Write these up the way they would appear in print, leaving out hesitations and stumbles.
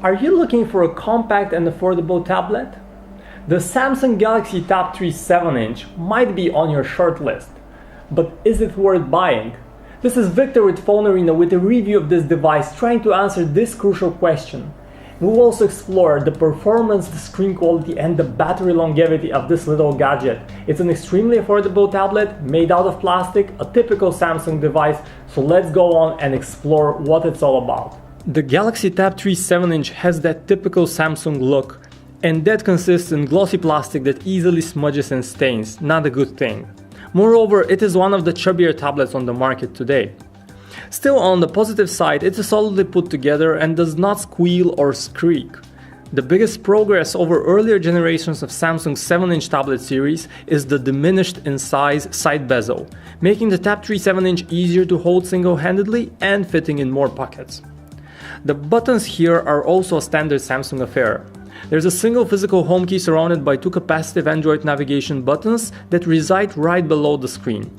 Are you looking for a compact and affordable tablet? The Samsung Galaxy Tab 3 7-inch might be on your short list, but is it worth buying? This is Victor with Phone Arena with a review of this device trying to answer this crucial question. We'll also explore the performance, the screen quality, and the battery longevity of this little gadget. It's an extremely affordable tablet made out of plastic, a typical Samsung device, so let's go on and explore what it's all about. The Galaxy Tab 3 7-inch has that typical Samsung look, and that consists in glossy plastic that easily smudges and stains, not a good thing. Moreover, it is one of the chubbier tablets on the market today. Still, on the positive side, it is solidly put together and does not squeal or squeak. The biggest progress over earlier generations of Samsung's 7-inch tablet series is the diminished in size side bezel, making the Tab 3 7-inch easier to hold single-handedly and fitting in more pockets. The buttons here are also a standard Samsung affair. There's a single physical home key surrounded by two capacitive Android navigation buttons that reside right below the screen.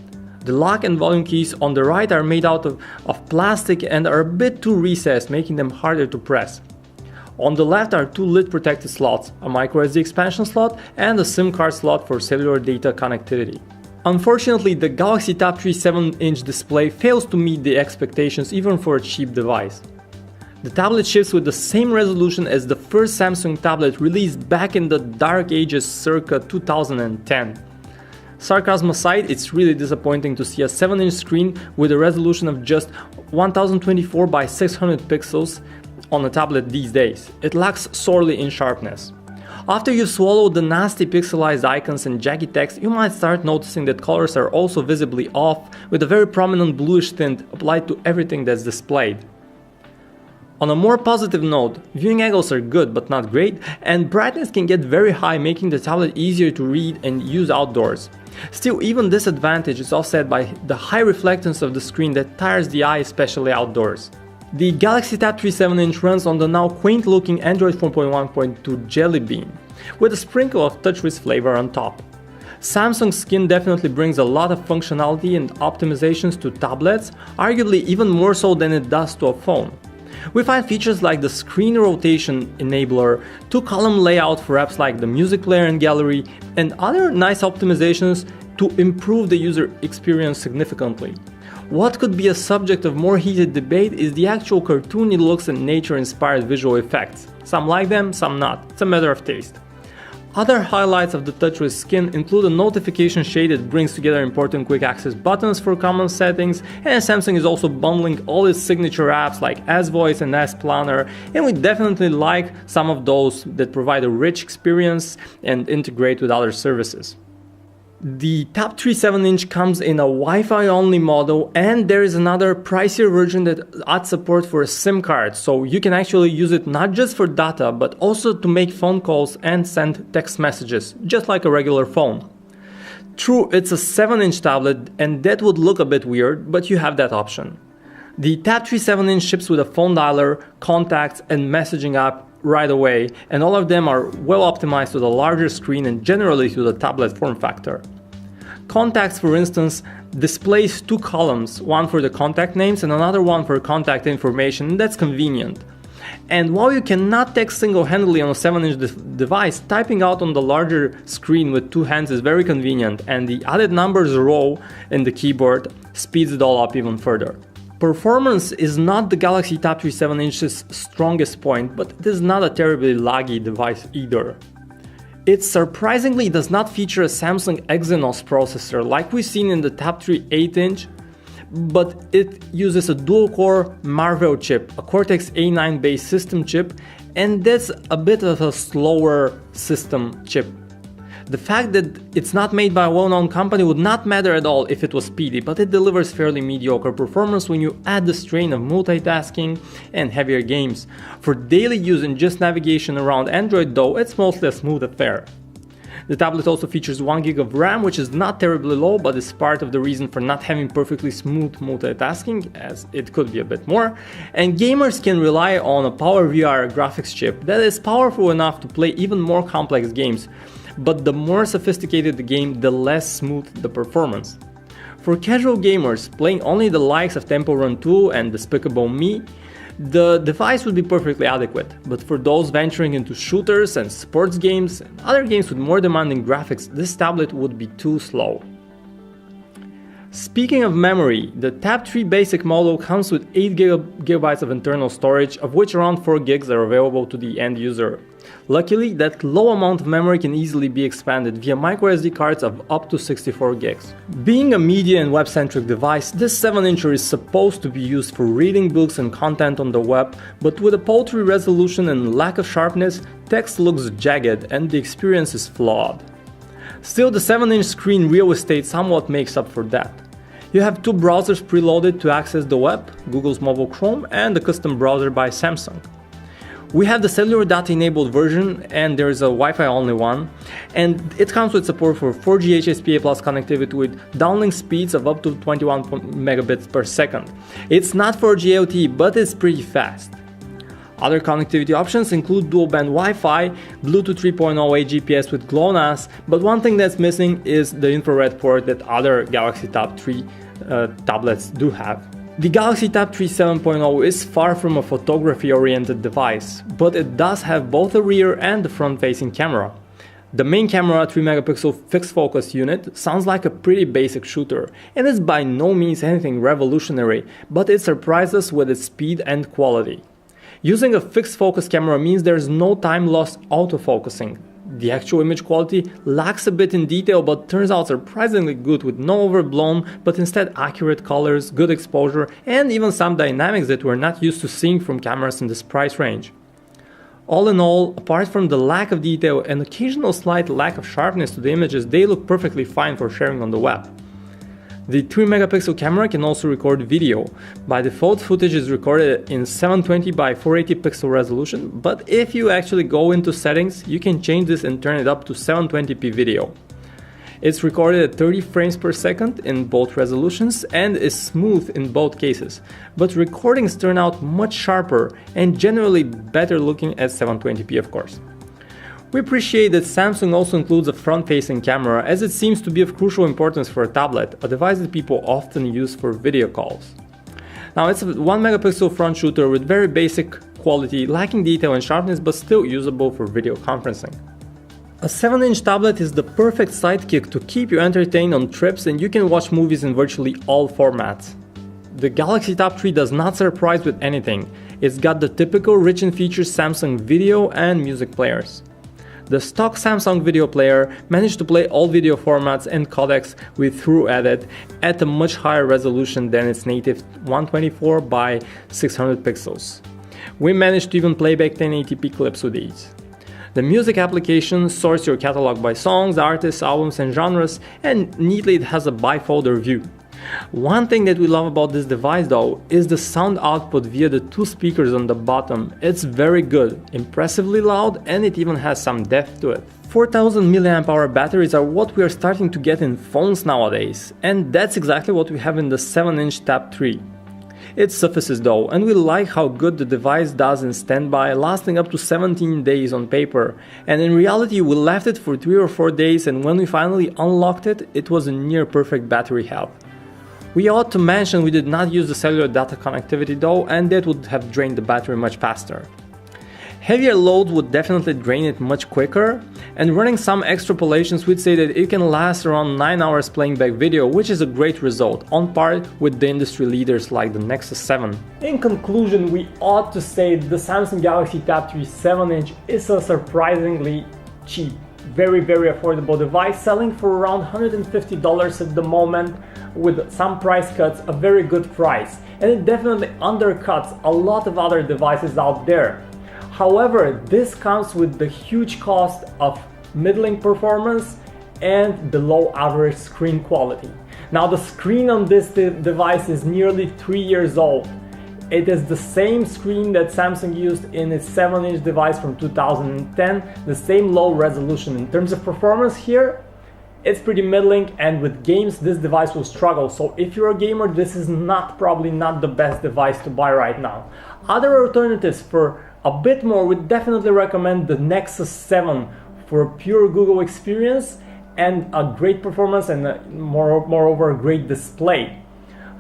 The lock and volume keys on the right are made out of plastic and are a bit too recessed, making them harder to press. On the left are two lid protected slots, a microSD expansion slot and a SIM card slot for cellular data connectivity. Unfortunately, the Galaxy Tab 3 7-inch display fails to meet the expectations even for a cheap device. The tablet ships with the same resolution as the first Samsung tablet released back in the dark ages circa 2010. Sarcasm aside, it's really disappointing to see a 7-inch screen with a resolution of just 1024 by 600 pixels on a tablet these days. It lacks sorely in sharpness. After you've swallowed the nasty pixelized icons and jaggy text, you might start noticing that colors are also visibly off, with a very prominent bluish tint applied to everything that's displayed. On a more positive note, viewing angles are good but not great, and brightness can get very high, making the tablet easier to read and use outdoors. Still, even this advantage is offset by the high reflectance of the screen that tires the eye, especially outdoors. The Galaxy Tab 3 7-inch runs on the now quaint-looking Android 4.1.2 Jelly Bean, with a sprinkle of TouchWiz flavor on top. Samsung's skin definitely brings a lot of functionality and optimizations to tablets, arguably even more so than it does to a phone. We find features like the screen rotation enabler, two-column layout for apps like the music player and gallery, and other nice optimizations to improve the user experience significantly. What could be a subject of more heated debate is the actual cartoony looks and nature-inspired visual effects. Some like them, some not. It's a matter of taste. Other highlights of the TouchWiz skin include a notification shade that brings together important quick access buttons for common settings, and Samsung is also bundling all its signature apps like S Voice and S Planner, and we definitely like some of those that provide a rich experience and integrate with other services. The Tab 3 7-inch comes in a Wi-Fi only model, and there is another pricier version that adds support for a SIM card, so you can actually use it not just for data but also to make phone calls and send text messages, just like a regular phone. True, it's a 7-inch tablet and that would look a bit weird, but you have that option. The Tab 3 7-inch ships with a phone dialer, contacts, and messaging app right away, and all of them are well optimized to the larger screen and generally to the tablet form factor. Contacts, for instance, displays two columns, one for the contact names and another one for contact information. That's convenient. And while you cannot text single-handedly on a 7-inch device, typing out on the larger screen with two hands is very convenient, and the added numbers row in the keyboard speeds it all up even further. Performance is not the Galaxy Tab 3 7-inch's strongest point, but it is not a terribly laggy device either. It surprisingly does not feature a Samsung Exynos processor like we've seen in the Tab 3 8-inch, but it uses a dual-core Marvell chip, a Cortex A9 based system chip, and that's a bit of a slower system chip. The fact that it's not made by a well-known company would not matter at all if it was speedy, but it delivers fairly mediocre performance when you add the strain of multitasking and heavier games. For daily use and just navigation around Android though, it's mostly a smooth affair. The tablet also features 1GB of RAM, which is not terribly low, but is part of the reason for not having perfectly smooth multitasking, as it could be a bit more. And gamers can rely on a PowerVR graphics chip that is powerful enough to play even more complex games, but the more sophisticated the game, the less smooth the performance. For casual gamers playing only the likes of Temple Run 2 and Despicable Me, the device would be perfectly adequate, but for those venturing into shooters and sports games and other games with more demanding graphics, this tablet would be too slow. Speaking of memory, the Tab 3 basic model comes with 8GB of internal storage, of which around 4GB are available to the end user. Luckily, that low amount of memory can easily be expanded via microSD cards of up to 64GB. Being a media and web-centric device, this 7-incher is supposed to be used for reading books and content on the web, but with a paltry resolution and lack of sharpness, text looks jagged and the experience is flawed. Still, the 7-inch screen real estate somewhat makes up for that. You have two browsers preloaded to access the web, Google's Mobile Chrome and a custom browser by Samsung. We have the cellular data enabled version and there is a Wi-Fi only one, and it comes with support for 4G HSPA+ connectivity with downlink speeds of up to 21 megabits per second. It's not 4G LTE, but it's pretty fast. Other connectivity options include dual-band Wi-Fi, Bluetooth 3.0 GPS with GLONASS, but one thing that's missing is the infrared port that other Galaxy Tab 3 tablets do have. The Galaxy Tab 3 7.0 is far from a photography-oriented device, but it does have both a rear and a front-facing camera. The main camera, 3-megapixel fixed focus unit, sounds like a pretty basic shooter, and is by no means anything revolutionary, but it surprises us with its speed and quality. Using a fixed focus camera means there's no time lost autofocusing. The actual image quality lacks a bit in detail but turns out surprisingly good with no overblown but instead accurate colors, good exposure, and even some dynamics that we're not used to seeing from cameras in this price range. All in all, apart from the lack of detail and occasional slight lack of sharpness to the images, they look perfectly fine for sharing on the web. The 3-megapixel camera can also record video. By default, footage is recorded in 720 by 480 pixel resolution, but if you actually go into settings, you can change this and turn it up to 720p video. It's recorded at 30 frames per second in both resolutions and is smooth in both cases, but recordings turn out much sharper and generally better looking at 720p of course. We appreciate that Samsung also includes a front-facing camera, as it seems to be of crucial importance for a tablet, a device that people often use for video calls. Now, it's a 1-megapixel front shooter with very basic quality, lacking detail and sharpness, but still usable for video conferencing. A 7-inch tablet is the perfect sidekick to keep you entertained on trips, and you can watch movies in virtually all formats. The Galaxy Tab 3 does not surprise with anything. It's got the typical rich in features Samsung video and music players. The stock Samsung video player managed to play all video formats and codecs with ThruEdit at a much higher resolution than its native 124 by 600 pixels. We managed to even play back 1080p clips with these. The music application sorts your catalog by songs, artists, albums and genres, and neatly it has a bifolder view. One thing that we love about this device though is the sound output via the two speakers on the bottom. It's very good, impressively loud, and it even has some depth to it. 4000 mAh batteries are what we are starting to get in phones nowadays, and that's exactly what we have in the 7-inch Tab 3. It suffices though, and we like how good the device does in standby, lasting up to 17 days on paper, and in reality we left it for 3 or 4 days, and when we finally unlocked it, it was a near perfect battery health. We ought to mention we did not use the cellular data connectivity though, and that would have drained the battery much faster. Heavier loads would definitely drain it much quicker, and running some extrapolations we'd say that it can last around 9 hours playing back video, which is a great result, on par with the industry leaders like the Nexus 7. In conclusion, we ought to say the Samsung Galaxy Tab 3 7-inch is a surprisingly cheap, very affordable device, selling for around $150 at the moment, with some price cuts, a very good price, and it definitely undercuts a lot of other devices out there. However, this comes with the huge cost of middling performance and below average screen quality. Now the screen on this device is nearly 3 years old. It is the same screen that Samsung used in its 7-inch device from 2010, the same low resolution. In terms of performance here, it's pretty middling, and with games this device will struggle, so if you're a gamer this is probably not the best device to buy right now. Other alternatives for a bit more would definitely recommend the Nexus 7 for a pure Google experience and a great performance and moreover a great display.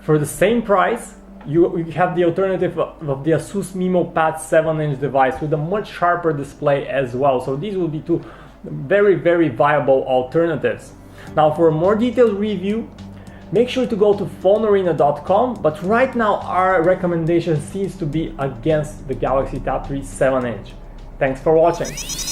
For the same price, you have the alternative of the Asus MemoPad 7-inch device with a much sharper display as well. So these will be two very viable alternatives. Now for a more detailed review, make sure to go to phonearena.com, but right now our recommendation seems to be against the Galaxy Tab 3 7-inch. Thanks for watching.